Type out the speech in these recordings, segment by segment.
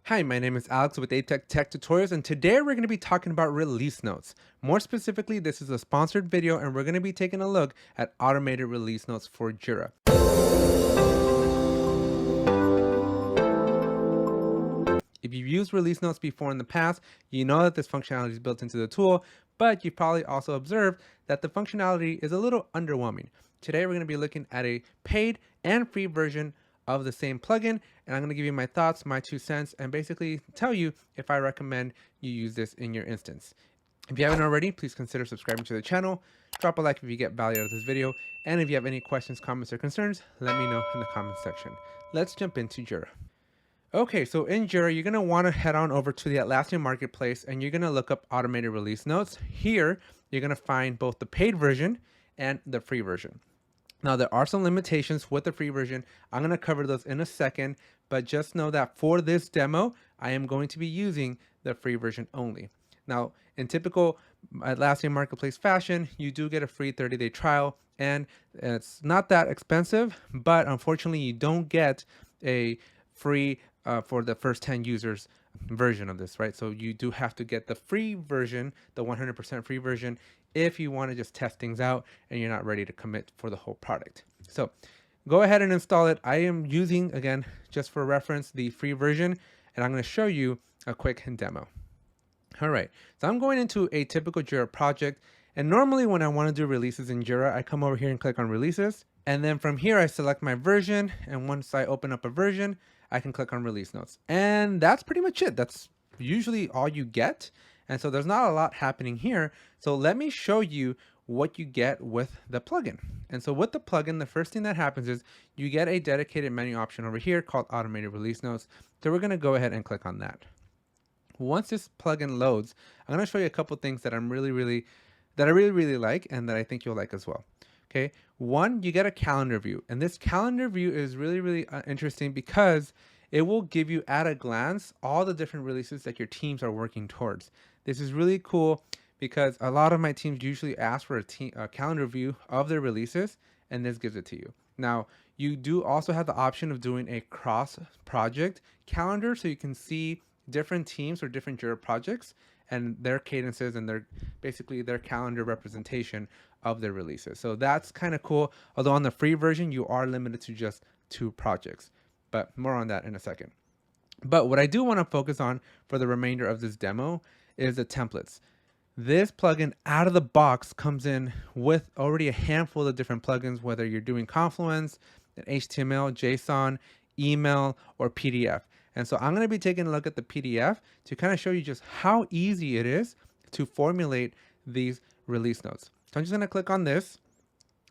Hi, my name is Alex with ATech Tech Tutorials, and today we're going to be talking about release notes. More specifically, this is a sponsored video, and we're going to be taking a look at automated release notes for Jira. If you've used release notes before in the past, you know that this functionality is built into the tool, but you've probably also observed that the functionality is a little underwhelming. Today, we're going to be looking at a paid and free version of the same plugin, and I'm going to give you my thoughts, my 2 cents, and basically tell you if I recommend you use this in your instance. If you haven't already, please consider subscribing to the channel, drop a like if you get value out of this video, and if you have any questions, comments, or concerns, let me know in the comments section. Let's jump into Jira. Okay, so in Jira, you're going to want to head on over to the Atlassian Marketplace, and you're going to look up automated release notes. Here, you're going to find both the paid version and the free version. Now, there are some limitations with the free version. I'm going to cover those in a second, but just know that for this demo, I am going to be using the free version only. Now, in typical Atlassian Marketplace fashion, you do get a free 30-day trial, and it's not that expensive, but unfortunately, you don't get a free for the first 10 users version of this, right? So you do have to get the free version, the 100% free version, if you want to just test things out and you're not ready to commit for the whole product. So go ahead and install it. I am using, again, just for reference, the free version, and I'm going to show you a quick demo. All right, so I'm going into a typical Jira project, and normally when I want to do releases in Jira, I come over here and click on releases, and then from here I select my version, and once I open up a version, I can click on release notes. And that's pretty much it. That's usually all you get. And so there's not a lot happening here. So let me show you what you get with the plugin. And so with the plugin, the first thing that happens is you get a dedicated menu option over here called automated release notes. So we're going to go ahead and click on that. Once this plugin loads, I'm going to show you a couple things that I really like and that I think you'll like as well. Okay, one, you get a calendar view, and this calendar view is really interesting because it will give you at a glance all the different releases that your teams are working towards. This is really cool because a lot of my teams usually ask for a calendar view of their releases, and this gives it to you. Now, you do also have the option of doing a cross-project calendar, so you can see different teams or different Jira projects and their cadences and basically their calendar representation of their releases. So that's kind of cool. Although on the free version, you are limited to just 2 projects, but more on that in a second. But what I do want to focus on for the remainder of this demo is the templates. This plugin out of the box comes in with already a handful of different plugins, whether you're doing Confluence, HTML, JSON, email, or PDF. And so I'm going to be taking a look at the PDF to kind of show you just how easy it is to formulate these release notes. So I'm just going to click on this,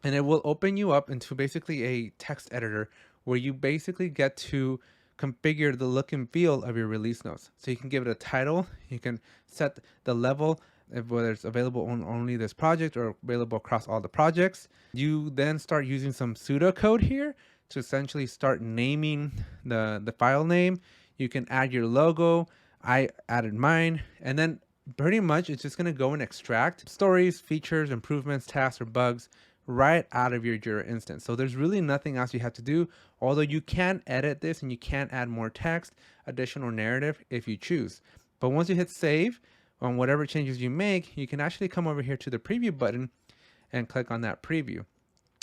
and it will open you up into basically a text editor where you basically get to configure the look and feel of your release notes. So you can give it a title, you can set the level of whether it's available on only this project or available across all the projects. You then start using some pseudocode here to essentially start naming the file name. You can add your logo. I added mine, and then pretty much it's just going to go and extract stories, features, improvements, tasks, or bugs right out of your Jira instance. So there's really nothing else you have to do, although you can edit this and you can add more text, additional narrative if you choose. But once you hit save on whatever changes you make, you can actually come over here to the preview button and click on that preview.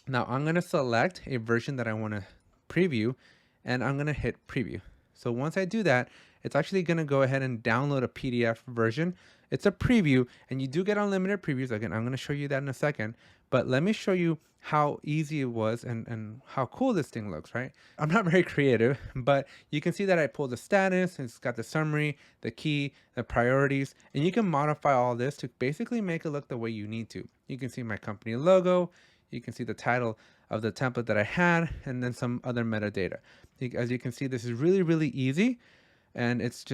Now I'm going to select a version that I want to preview, and I'm going to hit preview. So once I do that, it's actually going to go ahead and download a PDF version. It's a preview, and you do get unlimited previews. Again, I'm going to show you that in a second, but let me show you how easy it was and how cool this thing looks, right? I'm not very creative, but you can see that I pulled the status, it's got the summary, the key, the priorities, and you can modify all this to basically make it look the way you need to. You can see my company logo, you can see the title of the template that I had, and then some other metadata. As you can see, this is really easy, and it's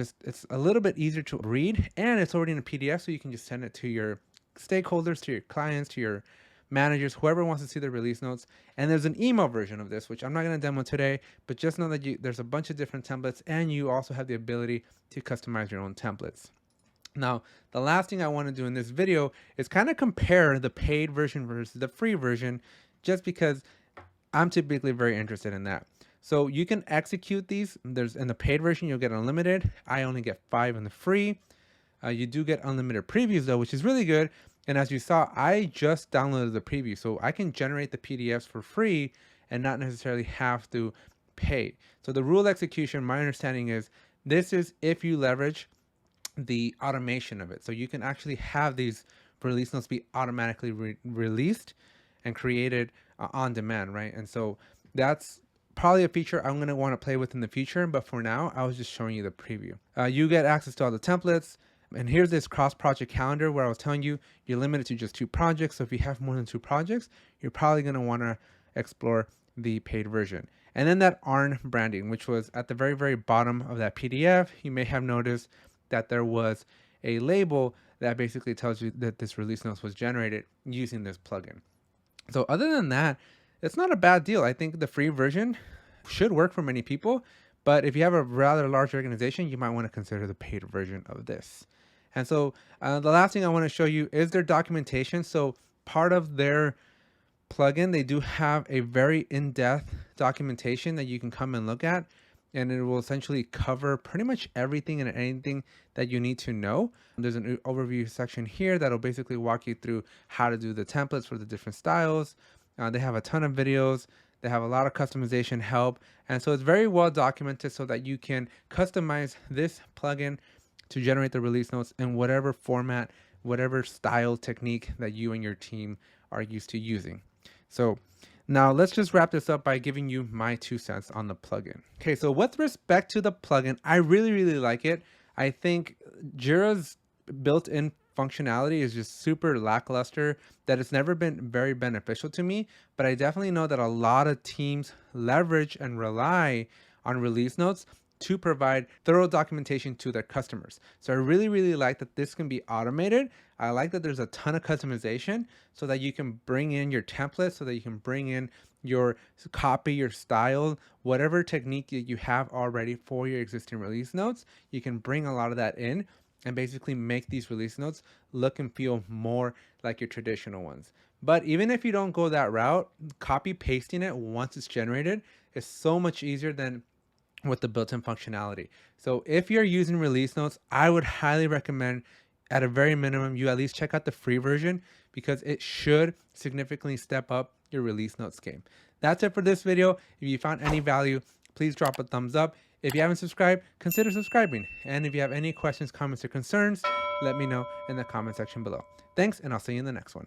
a little bit easier to read, and it's already in a PDF, so you can just send it to your stakeholders, to your clients, to your managers, whoever wants to see the release notes. And there's an email version of this, which I'm not going to demo today, but just know that there's a bunch of different templates, and you also have the ability to customize your own templates. Now, the last thing I want to do in this video is kind of compare the paid version versus the free version, just because I'm typically very interested in that. So you can execute these. There's in the paid version, you'll get unlimited. I only get 5 in the free. You do get unlimited previews though, which is really good. And as you saw, I just downloaded the preview, so I can generate the PDFs for free and not necessarily have to pay. So the rule execution, my understanding is this is if you leverage the automation of it. So you can actually have these release notes be automatically released and created on demand, right? And so that's probably a feature I'm going to want to play with in the future. But for now, I was just showing you the preview. You get access to all the templates. And here's this cross-project calendar where I was telling you, you're limited to just 2 projects. So if you have more than 2 projects, you're probably going to want to explore the paid version. And then that ARN branding, which was at the very, very bottom of that PDF. You may have noticed that there was a label that basically tells you that this release notes was generated using this plugin. So other than that, it's not a bad deal. I think the free version should work for many people. But if you have a rather large organization, you might want to consider the paid version of this. And so the last thing I want to show you is their documentation. So part of their plugin, they do have a very in-depth documentation that you can come and look at, and it will essentially cover pretty much everything and anything that you need to know. There's an overview section here that'll basically walk you through how to do the templates for the different styles. They have a ton of videos. They have a lot of customization help. And so it's very well documented so that you can customize this plugin to generate the release notes in whatever format, whatever style technique that you and your team are used to using. So now let's just wrap this up by giving you my 2 cents on the plugin. Okay, so with respect to the plugin, I really, really like it. I think Jira's built-in functionality is just super lackluster, that it's never been very beneficial to me, but I definitely know that a lot of teams leverage and rely on release notes to provide thorough documentation to their customers. So I really, really like that this can be automated. I like that there's a ton of customization so that you can bring in your templates, so that you can bring in your copy, your style, whatever technique that you have already for your existing release notes. You can bring a lot of that in and basically make these release notes look and feel more like your traditional ones. But even if you don't go that route, copy pasting it once it's generated is so much easier than with the built-in functionality. So if you're using release notes, I would highly recommend at a very minimum, you at least check out the free version because it should significantly step up your release notes game. That's it for this video. If you found any value, please drop a thumbs up. If you haven't subscribed, consider subscribing. And if you have any questions, comments, or concerns, let me know in the comment section below. Thanks, and I'll see you in the next one.